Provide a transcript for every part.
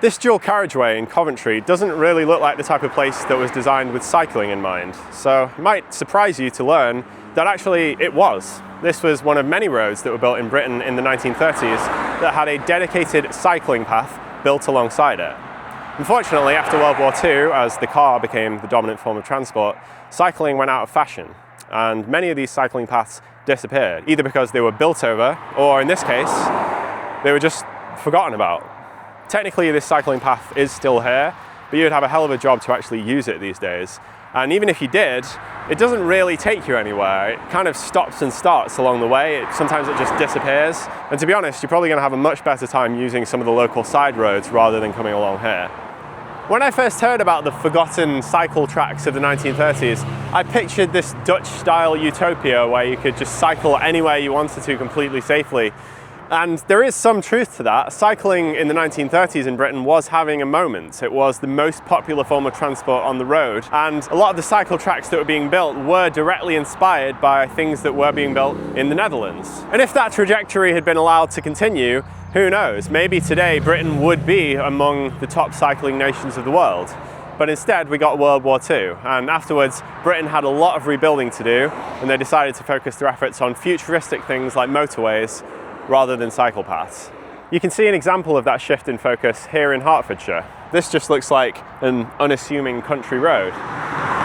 This dual carriageway in Coventry doesn't really look like the type of place that was designed with cycling in mind. So it might surprise you to learn that actually it was. This was one of many roads that were built in Britain in the 1930s that had a dedicated cycling path built alongside it. Unfortunately, after World War II, as the car became the dominant form of transport, cycling went out of fashion, and many of these cycling paths disappeared, either because they were built over, or in this case, they were just forgotten about. Technically, this cycling path is still here, but you'd have a hell of a job to actually use it these days. And even if you did, it doesn't really take you anywhere. It kind of stops and starts along the way. Sometimes it just disappears. And to be honest, you're probably going to have a much better time using some of the local side roads rather than coming along here. When I first heard about the forgotten cycle tracks of the 1930s, I pictured this Dutch-style utopia where you could just cycle anywhere you wanted to completely safely. And there is some truth to that. Cycling in the 1930s in Britain was having a moment. It was the most popular form of transport on the road, and a lot of the cycle tracks that were being built were directly inspired by things that were being built in the Netherlands. And if that trajectory had been allowed to continue, who knows, maybe today Britain would be among the top cycling nations of the world. But instead we got World War II, and afterwards Britain had a lot of rebuilding to do, and they decided to focus their efforts on futuristic things like motorways rather than cycle paths. You can see an example of that shift in focus here in Hertfordshire. This just looks like an unassuming country road.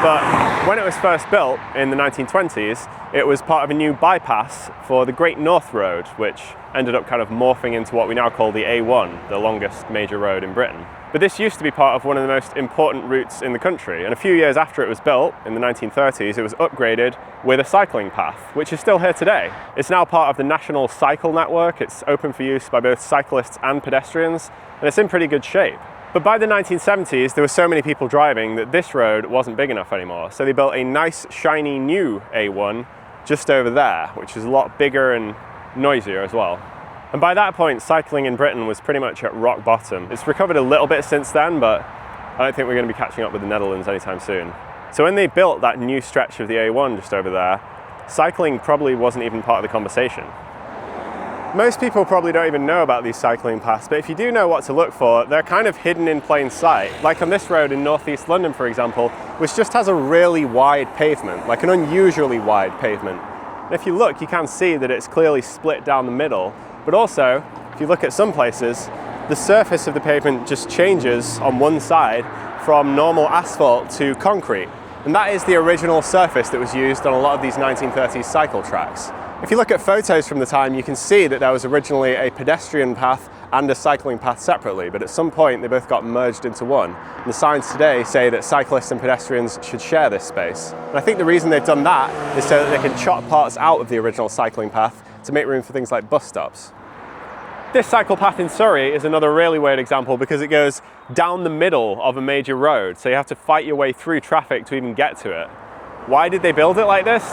But when it was first built in the 1920s, it was part of a new bypass for the Great North Road, which ended up kind of morphing into what we now call the A1, the longest major road in Britain. But this used to be part of one of the most important routes in the country, and a few years after it was built, in the 1930s, it was upgraded with a cycling path, which is still here today. It's now part of the National Cycle Network. It's open for use by both cyclists and pedestrians, and it's in pretty good shape. But by the 1970s, there were so many people driving that this road wasn't big enough anymore, so they built a nice, shiny new A1 just over there, which is a lot bigger and noisier as well. And by that point, cycling in Britain was pretty much at rock bottom. It's recovered a little bit since then, but I don't think we're going to be catching up with the Netherlands anytime soon. So when they built that new stretch of the A1 just over there, cycling probably wasn't even part of the conversation. Most people probably don't even know about these cycling paths, but if you do know what to look for, they're kind of hidden in plain sight. Like on this road in northeast London, for example, which just has a really wide pavement, like an unusually wide pavement. And if you look, you can see that it's clearly split down the middle. But also, if you look at some places, the surface of the pavement just changes on one side from normal asphalt to concrete. And that is the original surface that was used on a lot of these 1930s cycle tracks. If you look at photos from the time, you can see that there was originally a pedestrian path and a cycling path separately, but at some point they both got merged into one. And the signs today say that cyclists and pedestrians should share this space. And I think the reason they've done that is so that they can chop parts out of the original cycling path to make room for things like bus stops. This cycle path in Surrey is another really weird example because it goes down the middle of a major road, so you have to fight your way through traffic to even get to it. Why did they build it like this?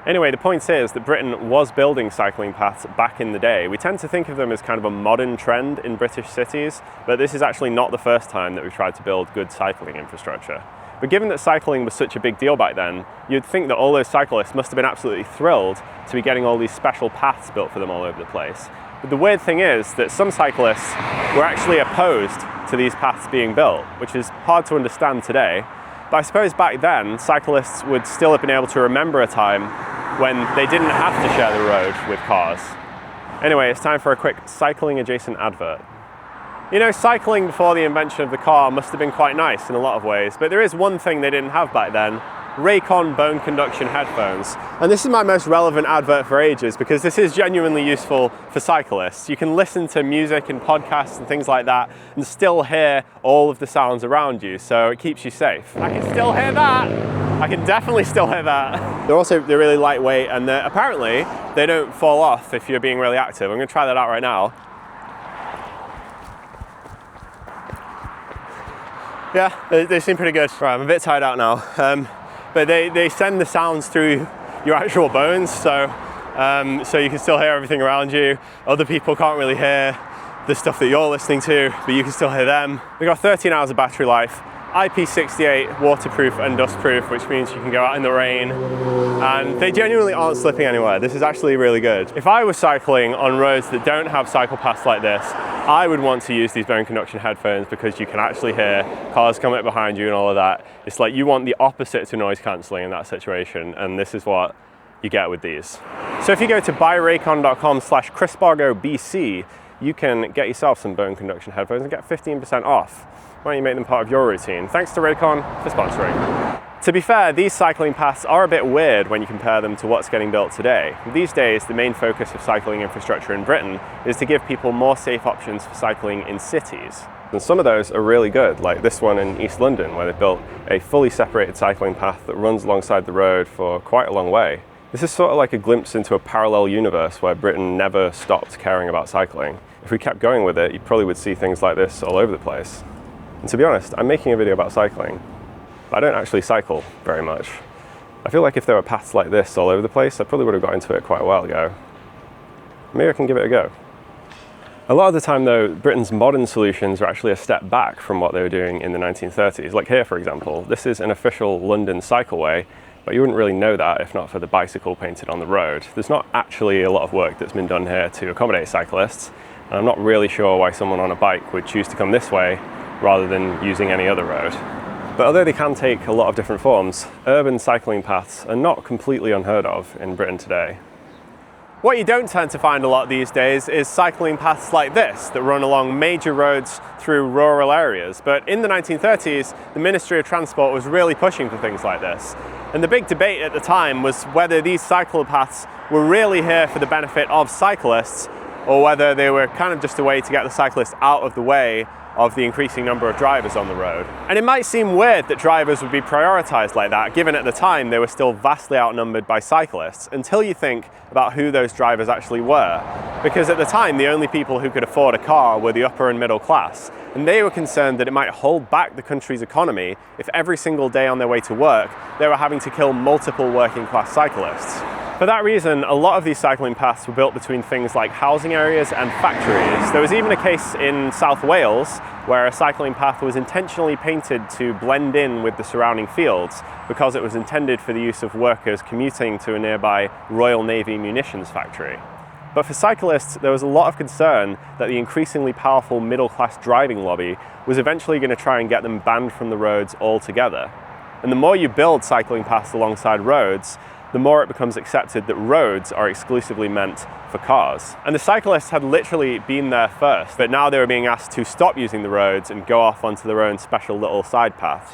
Anyway, the point is that Britain was building cycling paths back in the day. We tend to think of them as kind of a modern trend in British cities, but this is actually not the first time that we've tried to build good cycling infrastructure. But given that cycling was such a big deal back then, you'd think that all those cyclists must have been absolutely thrilled to be getting all these special paths built for them all over the place. But the weird thing is that some cyclists were actually opposed to these paths being built, which is hard to understand today. But I suppose back then, cyclists would still have been able to remember a time when they didn't have to share the road with cars. Anyway, it's time for a quick cycling adjacent advert. You know, cycling before the invention of the car must have been quite nice in a lot of ways, but there is one thing they didn't have back then: Raycon bone conduction headphones. And this is my most relevant advert for ages because this is genuinely useful for cyclists. You can listen to music and podcasts and things like that and still hear all of the sounds around you, so it keeps you safe. I can still hear that! I can definitely still hear that. They're really lightweight, and apparently they don't fall off if you're being really active. I'm going to try that out right now. Yeah, they seem pretty good. Right, I'm a bit tired out now, but they send the sounds through your actual bones, so you can still hear everything around you. Other people can't really hear the stuff that you're listening to, but you can still hear them. We've got 13 hours of battery life. IP68 waterproof and dustproof, which means you can go out in the rain, and they genuinely aren't slipping anywhere. This is actually really good. If I was cycling on roads that don't have cycle paths like this, I would want to use these bone conduction headphones because you can actually hear cars coming up behind you and all of that. It's like you want the opposite to noise cancelling in that situation, and this is what you get with these. So if you go to buyraycon.com/ChrisBargoBC, you can get yourself some bone conduction headphones and get 15% off. Why don't you make them part of your routine? Thanks to Raycon for sponsoring. To be fair, these cycling paths are a bit weird when you compare them to what's getting built today. These days, the main focus of cycling infrastructure in Britain is to give people more safe options for cycling in cities. And some of those are really good, like this one in East London, where they've built a fully separated cycling path that runs alongside the road for quite a long way. This is sort of like a glimpse into a parallel universe where Britain never stopped caring about cycling. If we kept going with it, you probably would see things like this all over the place. And to be honest, I'm making a video about cycling, but I don't actually cycle very much. I feel like if there were paths like this all over the place, I probably would have got into it quite a while ago. Maybe I can give it a go. A lot of the time though, Britain's modern solutions are actually a step back from what they were doing in the 1930s. Like here, for example, this is an official London cycleway, but you wouldn't really know that if not for the bicycle painted on the road. There's not actually a lot of work that's been done here to accommodate cyclists, and I'm not really sure why someone on a bike would choose to come this way rather than using any other road. But although they can take a lot of different forms, urban cycling paths are not completely unheard of in Britain today. What you don't tend to find a lot these days is cycling paths like this that run along major roads through rural areas. But in the 1930s, the Ministry of Transport was really pushing for things like this. And the big debate at the time was whether these cycle paths were really here for the benefit of cyclists, or whether they were kind of just a way to get the cyclists out of the way of the increasing number of drivers on the road. And it might seem weird that drivers would be prioritised like that, given at the time they were still vastly outnumbered by cyclists, until you think about who those drivers actually were. Because at the time, the only people who could afford a car were the upper and middle class, and they were concerned that it might hold back the country's economy if every single day on their way to work, they were having to kill multiple working class cyclists. For that reason, a lot of these cycling paths were built between things like housing areas and factories. There was even a case in South Wales where a cycling path was intentionally painted to blend in with the surrounding fields because it was intended for the use of workers commuting to a nearby Royal Navy munitions factory. But for cyclists, there was a lot of concern that the increasingly powerful middle-class driving lobby was eventually going to try and get them banned from the roads altogether. And the more you build cycling paths alongside roads, the more it becomes accepted that roads are exclusively meant for cars. And the cyclists had literally been there first, but now they were being asked to stop using the roads and go off onto their own special little side paths.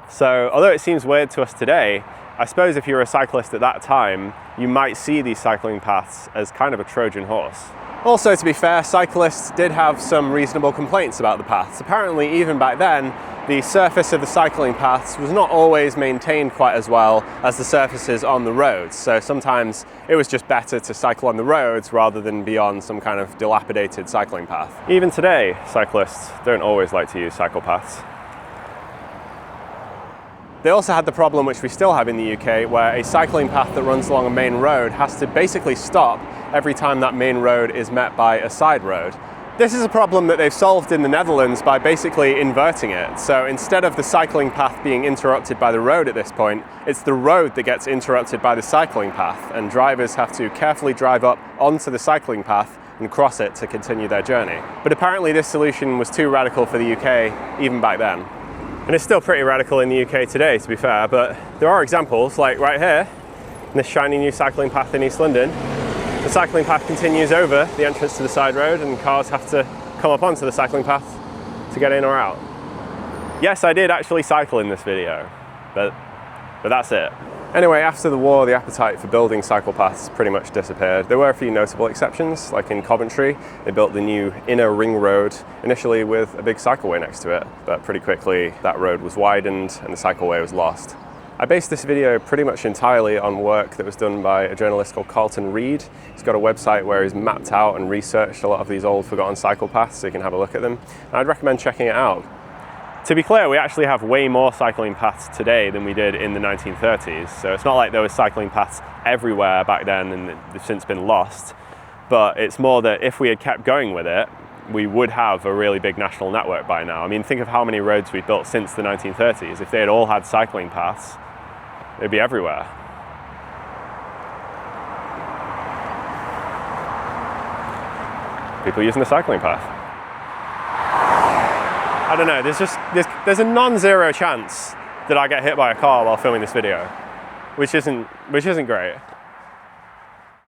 So although it seems weird to us today, I suppose if you were a cyclist at that time, you might see these cycling paths as kind of a Trojan horse. Also, to be fair, cyclists did have some reasonable complaints about the paths. Apparently, even back then, the surface of the cycling paths was not always maintained quite as well as the surfaces on the roads. So sometimes it was just better to cycle on the roads rather than be on some kind of dilapidated cycling path. Even today, cyclists don't always like to use cycle paths. They also had the problem, which we still have in the UK, where a cycling path that runs along a main road has to basically stop every time that main road is met by a side road. This is a problem that they've solved in the Netherlands by basically inverting it. So instead of the cycling path being interrupted by the road at this point, it's the road that gets interrupted by the cycling path, and drivers have to carefully drive up onto the cycling path and cross it to continue their journey. But apparently this solution was too radical for the UK even back then. And it's still pretty radical in the UK today, to be fair, but there are examples, like right here, in this shiny new cycling path in East London. The cycling path continues over the entrance to the side road, and cars have to come up onto the cycling path to get in or out. Yes, I did actually cycle in this video, but that's it. Anyway, after the war, the appetite for building cycle paths pretty much disappeared. There were a few notable exceptions, like in Coventry, they built the new inner ring road, initially with a big cycleway next to it, but pretty quickly that road was widened and the cycleway was lost. I based this video pretty much entirely on work that was done by a journalist called Carlton Reid. He's got a website where he's mapped out and researched a lot of these old forgotten cycle paths, so you can have a look at them. And I'd recommend checking it out. To be clear, we actually have way more cycling paths today than we did in the 1930s. So it's not like there were cycling paths everywhere back then and they've since been lost. But it's more that if we had kept going with it, we would have a really big national network by now. I mean, think of how many roads we've built since the 1930s. If they had all had cycling paths, they'd be everywhere. People using the cycling path. I don't know, there's a non-zero chance that I get hit by a car while filming this video, which isn't great.